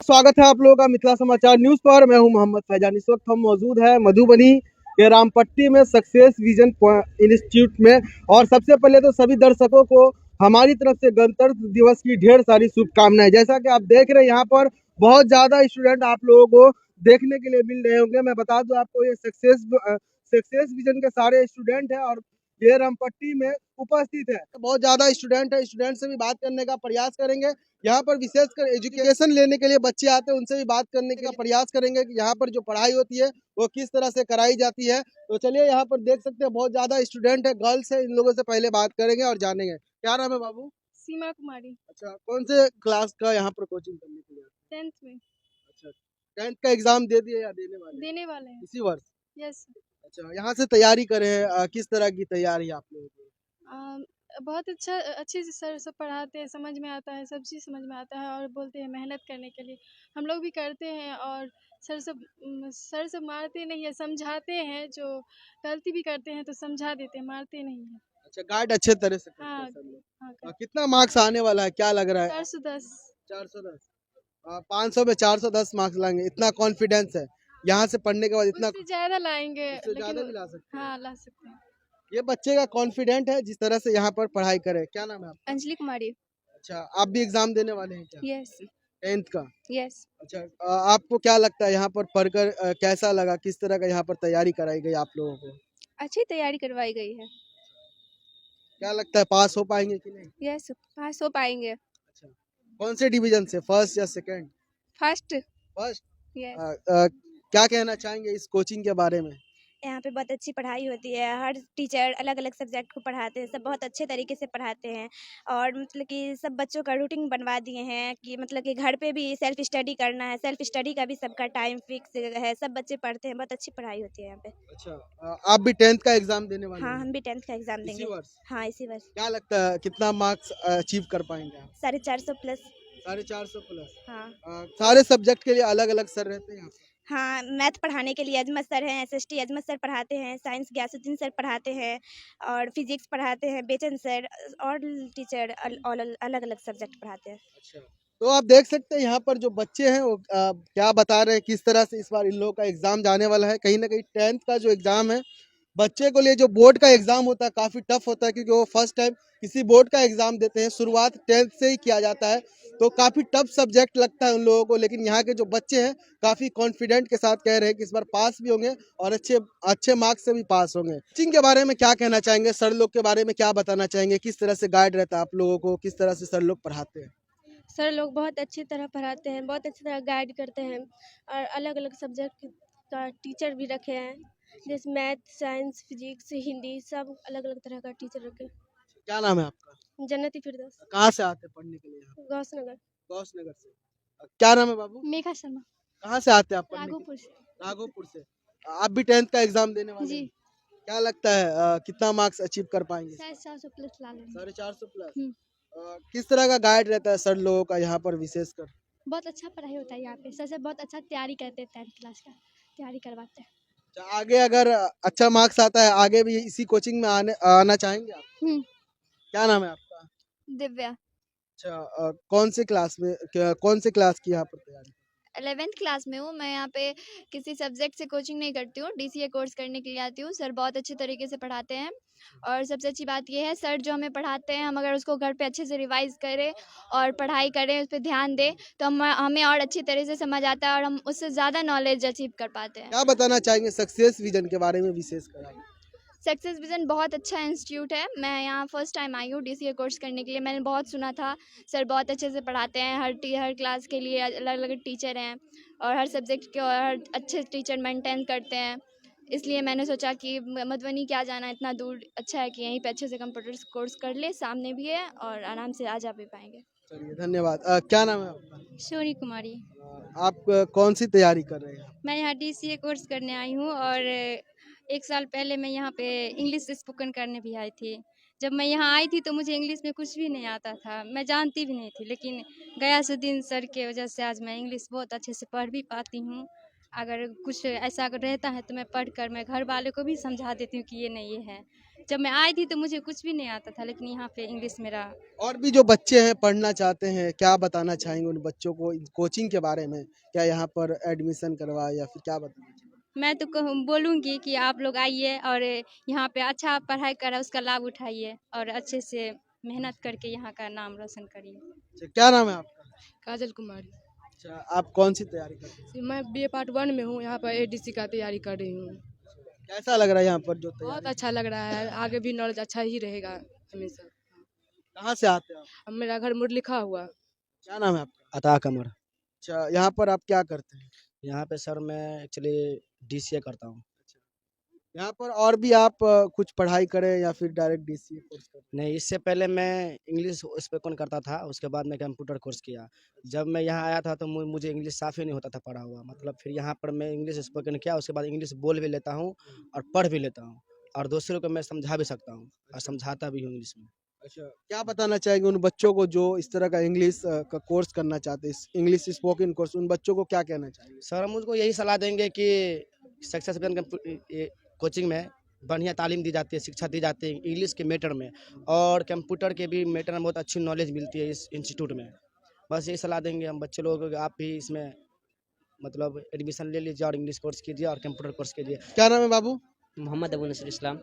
स्वागत है आप लोगों का मिथिला समाचार न्यूज पर। मैं हूं मोहम्मद फैजान। इस वक्त हम मौजूद है मधुबनी के रामपट्टी में सक्सेस विजन इंस्टीट्यूट में। और सबसे पहले तो सभी दर्शकों को हमारी तरफ से गणतंत्र दिवस की ढेर सारी शुभकामनाएं। जैसा कि आप देख रहे हैं यहाँ पर बहुत ज्यादा स्टूडेंट आप लोगों को देखने के लिए मिल रहे होंगे। मैं बता दूं आपको ये सक्सेस विजन के सारे स्टूडेंट है और ये रामपट्टी में उपस्थित है। बहुत ज्यादा स्टूडेंट है, स्टूडेंट से भी बात करने का प्रयास करेंगे। यहाँ पर विशेषकर एजुकेशन लेने के लिए बच्चे आते हैं, उनसे भी बात करने का प्रयास करेंगे कि यहाँ पर जो पढ़ाई होती है वो किस तरह से कराई जाती है। तो चलिए यहाँ पर देख सकते हैं बहुत ज्यादा स्टूडेंट है, गर्ल्स है। इन लोगों से पहले बात करेंगे और जानेंगे। क्या नाम है बाबू? सीमा कुमारी। अच्छा, कौन से क्लास का यहाँ पर कोचिंग करने के लिए? 10th में। अच्छा, 10th का एग्जाम दे दिए या देने वाले हैं इसी वर्ष? यस। अच्छा, यहाँ से तैयारी करे हैं, किस तरह की तैयारी है आप लोगों की? बहुत अच्छे से सर सब पढ़ाते हैं, समझ में आता है, सब चीज़ समझ में आता है और बोलते हैं मेहनत करने के लिए। हम लोग भी करते हैं और सर सब मारते नहीं है, समझाते हैं। जो गलती भी करते हैं तो समझा देते हैं, मारते नहीं है। अच्छा, गाइड अच्छे तरह से करते हाँ हैं सब लोग। हाँ। कितना मार्क्स आने वाला है, क्या लग रहा है? 410। 410। 500 में 410 मार्क्स लाएंगे, इतना कॉन्फिडेंस है? यहाँ से पढ़ने के बाद इतना उससे ज़्यादा लाएंगे, उससे ज्यादा लेकिन भी ला सकते हैं? हाँ ला सकते हैं। ये बच्चे का कॉन्फिडेंट है जिस तरह से यहाँ पर पढ़ाई करे। क्या नाम है आपका? अंजलि कुमारी। अच्छा, आप भी एग्जाम देने वाले हैं क्या? यस 10th का? यस। अच्छा, आपको क्या लगता है यहाँ पर पढ़कर कैसा लगा? किस तरह का यहाँ पर तैयारी कराई गई आप लोगों को? अच्छी तैयारी करवाई गई है। क्या लगता है पास हो पाएंगे कि नहीं? यस, पास हो पाएंगे। अच्छा, कौन से डिवीजन से, फर्स्ट या सेकंड? फर्स्ट। फर्स्ट। यस। क्या कहना चाहेंगे इस कोचिंग के बारे में? यहाँ पे बहुत अच्छी पढ़ाई होती है। हर टीचर अलग अलग सब्जेक्ट को पढ़ाते हैं, सब बहुत अच्छे तरीके से पढ़ाते हैं। और मतलब कि सब बच्चों का रूटीन बनवा दिए हैं कि मतलब कि घर पे भी सेल्फ स्टडी करना है, सेल्फ स्टडी का भी सबका टाइम फिक्स है। सब बच्चे पढ़ते हैं, बहुत अच्छी पढ़ाई होती है यहाँ पे। अच्छा, आप भी 10th का एग्जाम देने वाले हाँ, हैं? हम भी 10th का एग्जाम इसी देंगे। वर्ष? हाँ, इसी वर्ष। क्या लगता है कितना मार्क्स अचीव कर पाएंगे आप? 450 प्लस। 450 प्लस? हाँ सारे सब्जेक्ट के लिए अलग अलग सर रहते हैं यहाँ पे? हाँ, मैथ पढ़ाने के लिए अजमत सर हैं, एसएसटी अजमत सर पढ़ाते हैं, साइंस गयासुद्दीन सर पढ़ाते हैं और फिजिक्स पढ़ाते हैं बेचन सर। और टीचर अलग अलग सब्जेक्ट पढ़ाते हैं। अच्छा, तो आप देख सकते हैं यहाँ पर जो बच्चे हैं वो क्या बता रहे हैं, किस तरह से इस बार इन लोगों का एग्जाम जाने वाला है। कहीं ना कहीं 10th का जो एग्जाम है बच्चे को लिए, जो बोर्ड का एग्जाम होता है काफी टफ होता है, क्योंकि वो फर्स्ट टाइम किसी बोर्ड का एग्जाम देते हैं। शुरुआत 10th से ही किया जाता है, तो काफी टफ सब्जेक्ट लगता है उन लोगों को। लेकिन यहाँ के जो बच्चे हैं काफी कॉन्फिडेंट के साथ कह रहे हैं कि इस बार पास भी होंगे और अच्छे अच्छे मार्क्स से भी पास होंगे। कोचिंग के बारे में क्या कहना चाहेंगे? सर लोग के बारे में क्या बताना चाहेंगे? किस तरह से गाइड रहता है आप लोगों को? किस तरह से सर लोग पढ़ाते हैं? सर लोग बहुत अच्छी तरह पढ़ाते हैं, बहुत अच्छी तरह गाइड करते हैं और अलग अलग सब्जेक्ट का टीचर भी रखे हैं, जैसे मैथ, साइंस, फिजिक्स, हिंदी, सब अलग अलग तरह का टीचर रखे हैं। क्या नाम है आपका? जन्नती फिरदौस। कहाँ से आते हैं पढ़ने के लिए यहाँ? गौसनगर। गौसनगर से। क्या नाम है बाबू? मेघा शर्मा। कहाँ से आते हैं आप पढ़ने के लिए? राघोपुर से। राघोपुर से। आप भी 10th का एग्जाम देने वाले जी। हैं? क्या लगता है कितना मार्क्स अचीव कर पाएंगे? 450 प्लस ला लेंगे। 450 प्लस? हम्म। किस तरह का गाइड रहता है सर लोगों का यहाँ पर विशेषकर? बहुत अच्छा पढ़ाई होता है यहाँ पे, सर से बहुत अच्छा तैयारी करते हैं, 10th क्लास का तैयारी करवाते हैं। अच्छा, आगे अगर अच्छा मार्क्स आता है आगे भी इसी कोचिंग में आना चाहेंगे आप? क्या नाम है आपका? दिव्या। अच्छा, कौन से क्लास की यहाँ पर तैयारी? 11th क्लास में हूँ मैं। यहाँ पे किसी सब्जेक्ट से कोचिंग नहीं करती हूँ, डीसीए कोर्स करने के लिए आती हूँ। सर बहुत अच्छे तरीके से पढ़ाते हैं और सबसे अच्छी बात ये है, सर जो हमें पढ़ाते हैं हम अगर उसको घर पे अच्छे से रिवाइज करें और पढ़ाई करें, उस पर ध्यान दें तो हमें और अच्छी तरह से समझ आता है और हम उससे ज़्यादा नॉलेज अचीव कर पाते हैं। क्या बताना चाहेंगे सक्सेस विजन के बारे में विशेषकर आप? सक्सेस विजन बहुत अच्छा इंस्टीट्यूट है। मैं यहाँ फर्स्ट टाइम आई हूँ डीसीए कोर्स करने के लिए। मैंने बहुत सुना था, सर बहुत अच्छे से पढ़ाते हैं। हर क्लास के लिए अलग अलग टीचर हैं और हर सब्जेक्ट के और हर अच्छे टीचर मेंटेन करते हैं। इसलिए मैंने सोचा कि मधुबनी क्या जाना इतना दूर, अच्छा है कि यहीं पे अच्छे से कंप्यूटर कोर्स कर ले, सामने भी है और आराम से आ जा भी पाएंगे। चलिए, धन्यवाद। क्या नाम है आपका? सोनी कुमारी। आप कौन सी तैयारी कर रहे हैं? मैं यहाँ डीसीए कोर्स करने आई हूँ और 1 साल पहले मैं यहाँ पे इंग्लिश स्पोकन करने भी आई थी। जब मैं यहाँ आई थी तो मुझे इंग्लिश में कुछ भी नहीं आता था, मैं जानती भी नहीं थी, लेकिन गयासुद्दीन सर के वजह से आज मैं इंग्लिश बहुत अच्छे से पढ़ भी पाती हूँ। अगर कुछ ऐसा अगर रहता है तो मैं पढ़कर मैं घर वालों को भी समझा देती हूँ कि ये नहीं ये है। जब मैं आई थी तो मुझे कुछ भी नहीं आता था, लेकिन यहाँ पे इंग्लिश मेरा और भी जो बच्चे हैं पढ़ना चाहते हैं, क्या बताना चाहेंगे उन बच्चों को कोचिंग के बारे में? क्या यहाँ पर एडमिशन करवाए या फिर क्या बताना चाहेंगे? मैं तो बोलूँगी कि आप लोग आइए और यहाँ पे अच्छा पढ़ाई करा उसका लाभ उठाइए और अच्छे से मेहनत करके यहाँ का नाम रोशन करिए। अच्छा, क्या नाम है आपका? काजल कुमारी। अच्छा, आप कौन सी तैयारी करते हैं? मैं बीए पार्ट 1 में हूँ, यहाँ पर एडीसी का तैयारी कर रही हूँ। कैसा लग रहा है यहाँ पर जो बहुत तैयारी? अच्छा लग रहा है, आगे भी नॉलेज अच्छा ही रहेगा हमेशा। कहाँ से आते हैं आप? अब मेरा घर मुर लिखा हुआ। क्या नाम है आपका? अता कमर। अच्छा, यहाँ पर आप क्या करते हैं? यहाँ पे सर मैं एक्चुअली डीसीए करता हूँ। यहाँ पर और भी आप कुछ पढ़ाई करें या फिर डायरेक्ट डीसीए कोर्स करें? नहीं, इससे पहले मैं इंग्लिश स्पोकन करता था, उसके बाद मैं कंप्यूटर कोर्स किया। जब मैं यहाँ आया था तो मुझे इंग्लिश साफ़ ही नहीं होता था पढ़ा हुआ, मतलब फिर यहाँ पर मैं इंग्लिश स्पोकन किया, उसके बाद इंग्लिश बोल भी लेता हूँ और पढ़ भी लेता हूँ और दूसरों को मैं समझा भी सकता हूँ और समझाता भी हूँ इंग्लिश में। अच्छा, क्या बताना चाहेंगे उन बच्चों को जो इस तरह का इंग्लिश का कोर्स करना चाहते हैं, इंग्लिश स्पोकन कोर्स, उन बच्चों को क्या कहना चाहेंगे? सर हम उनको यही सलाह देंगे कि सक्सेस कोचिंग में बढ़िया तालीम दी जाती है, शिक्षा दी जाती है इंग्लिश के मैटर में और कंप्यूटर के भी मैटर में बहुत अच्छी नॉलेज मिलती है इस इंस्टीट्यूट में। बस यही सलाह देंगे हम बच्चे लोगों को कि आप भी इसमें मतलब एडमिशन ले लीजिए और इंग्लिश कोर्स कीजिए और कंप्यूटर कोर्स कीजिए। क्या नाम है बाबू? मोहम्मद अबू नसर इस्लाम।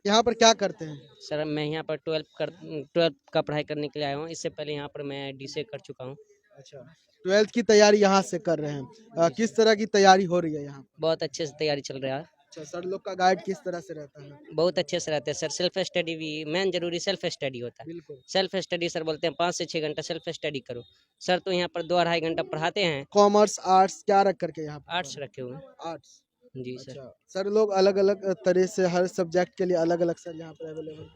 यहाँ पर क्या करते हैं? सर मैं यहाँ पर 12 का पढ़ाई करने के लिए आया हूँ। इससे पहले यहाँ पर मैं डीसीए कर चुका हूँ। अच्छा, 12th की तैयारी यहाँ से कर रहे हैं। किस तरह की तैयारी हो रही है यहाँ? बहुत अच्छे से तैयारी चल रहा है। अच्छा, सर लोग का गाइड किस तरह से रहता है? बहुत अच्छे से रहते हैं सर। सेल्फ स्टडी भी मेन जरूरी सेल्फ स्टडी होता है। बिल्कुल। सेल्फ स्टडी सर बोलते हैं 5 से 6 घंटा सेल्फ स्टडी करो। सर तो यहाँ पर 2-2.5 घंटा पढ़ाते हैं। कॉमर्स, आर्ट्स क्या रख करके यहाँ पर? आर्ट्स रखे हुए हैं। आर्ट्स। जी सर। अच्छा, सर लोग अलग अलग तरह से हर सब्जेक्ट के लिए अलग अलग सर यहाँ पर अवेलेबल?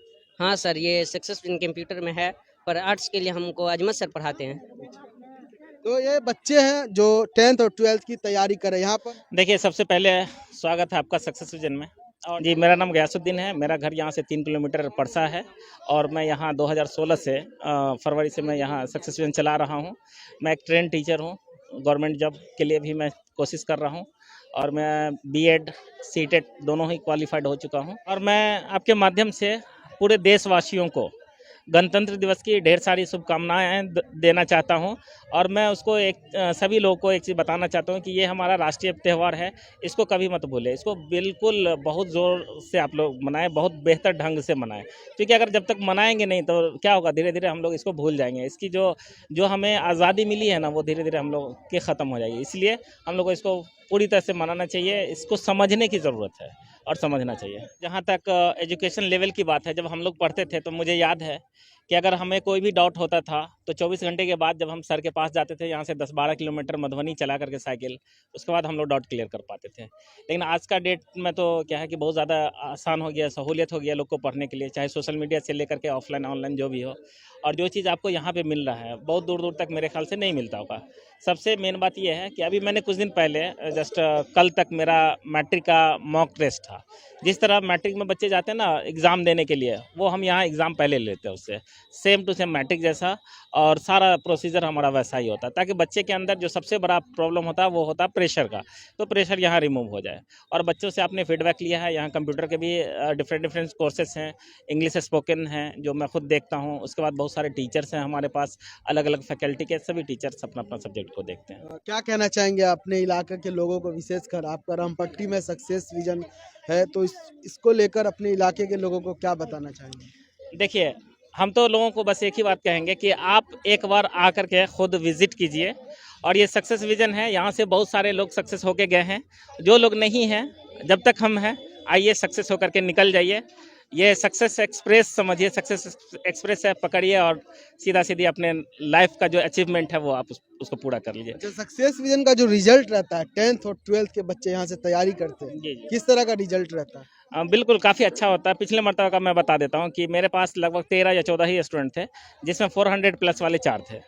हाँ सर, ये सक्सेस इन कंप्यूटर में है, पर आर्ट्स के लिए हमको अजमत सर पढ़ाते हैं। तो ये बच्चे हैं जो 10th और 12th की तैयारी कर रहे हैं यहाँ पर। देखिए, सबसे पहले स्वागत है आपका सक्सेस विजन में। और जी, मेरा नाम गयासुद्दीन है। मेरा घर यहाँ से 3 किलोमीटर परसा है और मैं यहाँ 2016 से फरवरी से मैं यहाँ सक्सेस विजन चला रहा हूँ। मैं एक ट्रेन टीचर हूँ। गवर्नमेंट जॉब के लिए भी मैं कोशिश कर रहा हूँ और मैं बीएड सीटेट दोनों ही क्वालिफाइड हो चुका हूँ। और मैं आपके माध्यम से पूरे देशवासियों को गणतंत्र दिवस की ढेर सारी शुभकामनाएं देना चाहता हूं। और मैं उसको सभी लोगों को एक चीज़ बताना चाहता हूं कि ये हमारा राष्ट्रीय त्यौहार है, इसको कभी मत भूलें। इसको बिल्कुल बहुत ज़ोर से आप लोग मनाएं, बहुत बेहतर ढंग से मनाएं, क्योंकि अगर जब तक मनाएंगे नहीं तो क्या होगा, धीरे धीरे हम लोग इसको भूल जाएंगे। इसकी जो हमें आज़ादी मिली है ना, वो धीरे धीरे हम लोग की ख़त्म हो जाएगी। इसलिए हम लोग को इसको पूरी तरह से मनाना चाहिए, इसको समझने की ज़रूरत है और समझना चाहिए। जहाँ तक एजुकेशन लेवल की बात है, जब हम लोग पढ़ते थे तो मुझे याद है कि अगर हमें कोई भी डाउट होता था तो 24 घंटे के बाद जब हम सर के पास जाते थे, यहाँ से 10-12 किलोमीटर मधुबनी चला करके साइकिल, उसके बाद हम लोग डाउट क्लियर कर पाते थे। लेकिन आज का डेट में तो क्या है कि बहुत ज़्यादा आसान हो गया, सहूलियत हो गया लोग को पढ़ने के लिए, चाहे सोशल मीडिया से लेकर के ऑफलाइन ऑनलाइन जो भी हो। और जो चीज़ आपको यहाँ पे मिल रहा है बहुत दूर दूर तक मेरे ख्याल से नहीं मिलता होगा। सबसे मेन बात यह है कि अभी मैंने कुछ दिन पहले जस्ट कल तक मेरा मैट्रिक का मॉक टेस्ट था। जिस तरह मैट्रिक में बच्चे जाते हैं ना एग्ज़ाम देने के लिए, वो हम यहाँ एग्ज़ाम पहले लेते हैं उससे, सेम टू सेम मैट्रिक जैसा, और सारा प्रोसीजर हमारा वैसा ही होता है, ताकि बच्चे के अंदर जो सबसे बड़ा प्रॉब्लम होता है वो होता है प्रेशर का, तो प्रेशर यहाँ रिमूव हो जाए। और बच्चों से आपने फीडबैक लिया है, यहाँ कंप्यूटर के भी डिफरेंट कोर्सेज हैं, इंग्लिश स्पोकन हैं जो मैं खुद देखता हूँ, उसके बाद बहुत सारे टीचर्स हैं हमारे पास, अलग अलग फैकल्टी के सभी टीचर्स अपना अपना सब्जेक्ट को देखते हैं। क्या कहना चाहेंगे अपने इलाके के लोगों को, विशेषकर आपका रामपट्टी में सक्सेस विजन है तो इसको लेकर अपने इलाके के लोगों को क्या बताना चाहेंगे? देखिए, हम तो लोगों को बस एक ही बात कहेंगे कि आप एक बार आकर के खुद विजिट कीजिए। और ये सक्सेस विजन है, यहाँ से बहुत सारे लोग सक्सेस होके गए हैं, जो लोग नहीं हैं, जब तक हम हैं, आइए सक्सेस होकर के निकल जाइए। ये सक्सेस एक्सप्रेस समझिए, सक्सेस एक्सप्रेस है, पकड़िए और सीधा सीधी अपने लाइफ का जो अचीवमेंट है वो आप उसको पूरा कर लीजिए। अच्छा, सक्सेस विजन का जो रिजल्ट रहता है, 10th और 12th के बच्चे यहाँ से तैयारी करते हैं, जी जी, किस तरह का रिजल्ट रहता है? बिल्कुल काफ़ी अच्छा होता है। पिछले मरतबा का मैं बता देता हूँ कि मेरे पास लगभग 13 या 14 ही स्टूडेंट थे, जिसमें 400 प्लस वाले 4 थे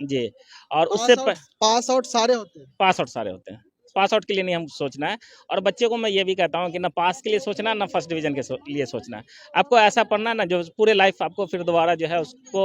जी। और उससे पास आउट सारे होते हैं? पास आउट सारे होते हैं। पास आउट के लिए नहीं हम सोचना है। और बच्चे को मैं ये भी कहता हूँ कि ना पास के लिए सोचना है, ना फर्स्ट डिवीजन के लिए सोचना है। आपको ऐसा पढ़ना है ना जो पूरे लाइफ आपको फिर दोबारा जो है उसको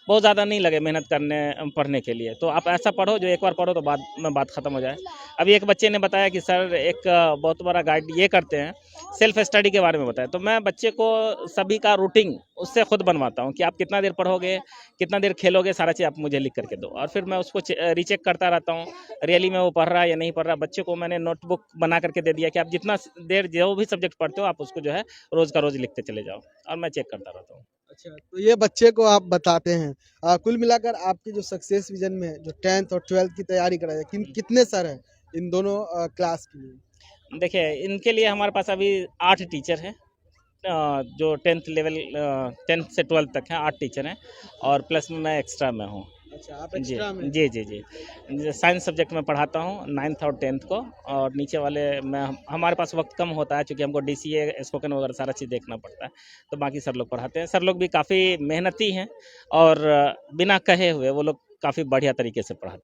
बहुत ज़्यादा नहीं लगे मेहनत करने पढ़ने के लिए। तो आप ऐसा पढ़ो जो एक बार पढ़ो तो बाद में बात ख़त्म हो जाए। अभी एक बच्चे ने बताया कि सर एक बहुत बड़ा गाइड ये करते हैं, सेल्फ स्टडी के बारे में बताया। तो मैं बच्चे को सभी का रूटीन उससे खुद बनवाता हूँ कि आप कितना देर पढ़ोगे, कितना देर खेलोगे, सारा चीज़ आप मुझे लिख करके दो। और फिर मैं उसको रीचेक करता रहता हूँ रियली में वो पढ़ रहा है या नहीं पढ़ रहा। बच्चे को मैंने नोटबुक बना करके दे दिया कि आप जितना देर जो भी सब्जेक्ट पढ़ते हो आप उसको जो है रोज़ का रोज़ लिखते चले जाओ, और मैं चेक करता रहता हूँ। अच्छा, तो ये बच्चे को आप बताते हैं। कुल मिलाकर आपकी जो सक्सेस विजन में जो 10th और 12th की तैयारी करा है, कितने सर हैं इन दोनों क्लास के लिए? देखिए इनके लिए हमारे पास अभी 8 टीचर हैं, जो 10th लेवल 10th से 12th तक हैं, 8 टीचर हैं, और प्लस में मैं एक्स्ट्रा में हूँ। अच्छा, आप जी एक्स्ट्रा में? जी जी जी साइंस सब्जेक्ट में पढ़ाता हूँ 9th और 10th को, और नीचे वाले मैं हमारे पास वक्त कम होता है क्योंकि हमको DCA स्पोकन वगैरह सारा चीज़ देखना पड़ता है, तो बाकी सर लोग पढ़ाते हैं। सर लोग भी काफ़ी मेहनती हैं और बिना कहे हुए वो लोग काफ़ी बढ़िया तरीके से पढ़ाते हैं।